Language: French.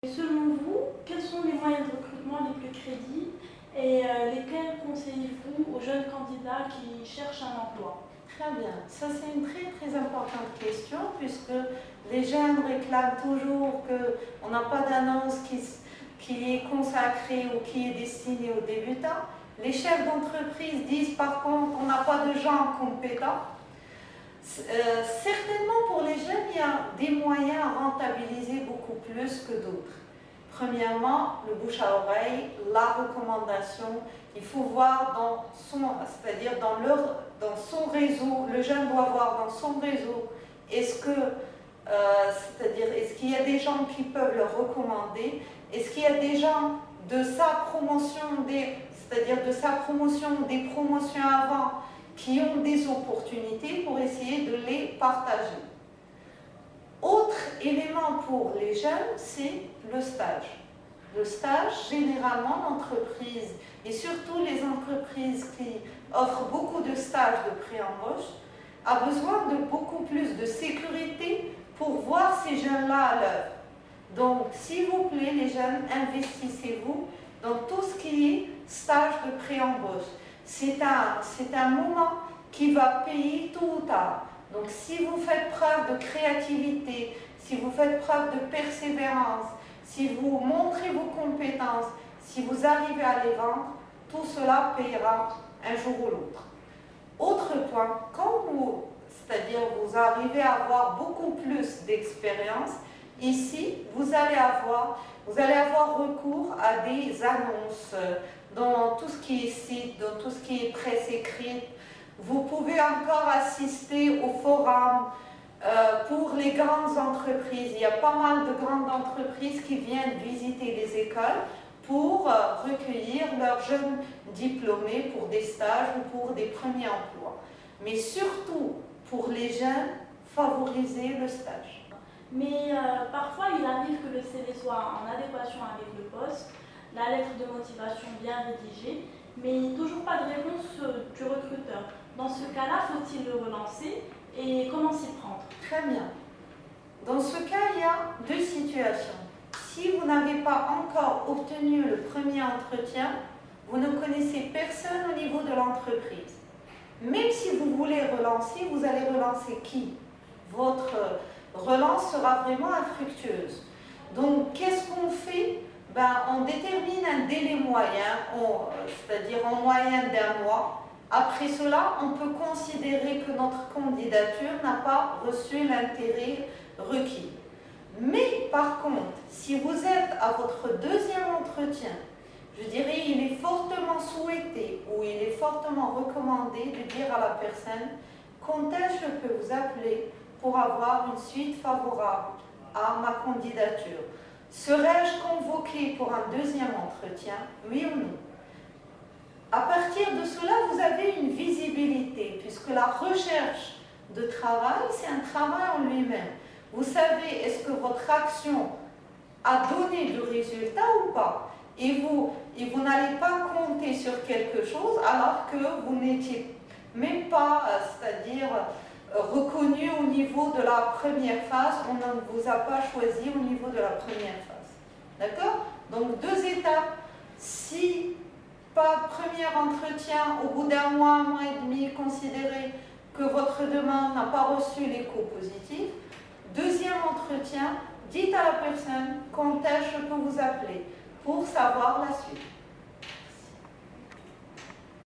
Selon vous, quels sont les moyens de recrutement les plus crédibles et lesquels conseillez-vous aux jeunes candidats qui cherchent un emploi? Très bien, ça c'est une très importante question puisque les jeunes réclament toujours qu'on n'a pas d'annonce qui est consacrée ou qui est destinée aux débutants. Les chefs d'entreprise disent par contre qu'on n'a pas de gens compétents. Certainement pour les jeunes, il y a des moyens à rentabiliser beaucoup plus que d'autres. Premièrement, le bouche à oreille, la recommandation. Il faut voir dans c'est-à-dire dans son réseau, le jeune doit voir dans son réseau, est-ce qu'il y a des gens qui peuvent le recommander, est-ce qu'il y a des gens de sa promotion, c'est-à-dire de sa promotion, des promotions avant, qui ont des opportunités pour essayer de les partager. Autre élément pour les jeunes, c'est le stage. Le stage, généralement, l'entreprise, et surtout les entreprises qui offrent beaucoup de stages de pré-embauche, a besoin de beaucoup plus de sécurité pour voir ces jeunes-là à l'œuvre. Donc, s'il vous plaît, les jeunes, investissez-vous dans tout ce qui est stage de pré-embauche. C'est un moment qui va payer tôt ou tard. Donc si vous faites preuve de créativité, si vous faites preuve de persévérance, si vous montrez vos compétences, si vous arrivez à les vendre, tout cela payera un jour ou l'autre. Autre point, quand vous arrivez à avoir beaucoup plus d'expérience, ici, vous allez avoir recours à des annonces dans tout ce qui est site, dans tout ce qui est presse écrite. Vous pouvez encore assister au forum pour les grandes entreprises. Il y a pas mal de grandes entreprises qui viennent visiter les écoles pour recueillir leurs jeunes diplômés pour des stages ou pour des premiers emplois. Mais surtout, pour les jeunes, favoriser le stage. Mais parfois, il arrive que le CV soit en adéquation avec le poste, la lettre de motivation bien rédigée, mais toujours pas de réponse du recruteur. Dans ce cas-là, faut-il le relancer et comment s'y prendre? Très bien. Dans ce cas, il y a deux situations. Si vous n'avez pas encore obtenu le premier entretien, vous ne connaissez personne au niveau de l'entreprise. Même si vous voulez relancer, vous allez relancer qui? Votre relance sera vraiment infructueuse. Donc, qu'est-ce qu'on fait? On détermine un délai moyen, c'est-à-dire en moyenne d'1 mois. Après cela, on peut considérer que notre candidature n'a pas reçu l'intérêt requis. Mais par contre, si vous êtes à votre deuxième entretien, je dirais il est fortement souhaité ou il est fortement recommandé de dire à la personne quand est-ce que je peux vous appeler pour avoir une suite favorable à ma candidature. Serais-je convoqué pour un deuxième entretien, oui ou non? À partir de cela, vous avez une visibilité, puisque la recherche de travail, c'est un travail en lui-même. Vous savez, est-ce que votre action a donné du résultat ou pas? Et vous n'allez pas compter sur quelque chose alors que vous n'étiez même pas, c'est-à-dire reconnu au niveau de la première phase, on ne vous a pas choisi au niveau de la première phase. D'accord? Donc, deux étapes. Si pas de premier entretien, au bout d'1 mois, 1 mois et demi, considérez que votre demande n'a pas reçu l'écho positif. Deuxième entretien, dites à la personne quand est-ce que je peux vous appeler pour savoir la suite.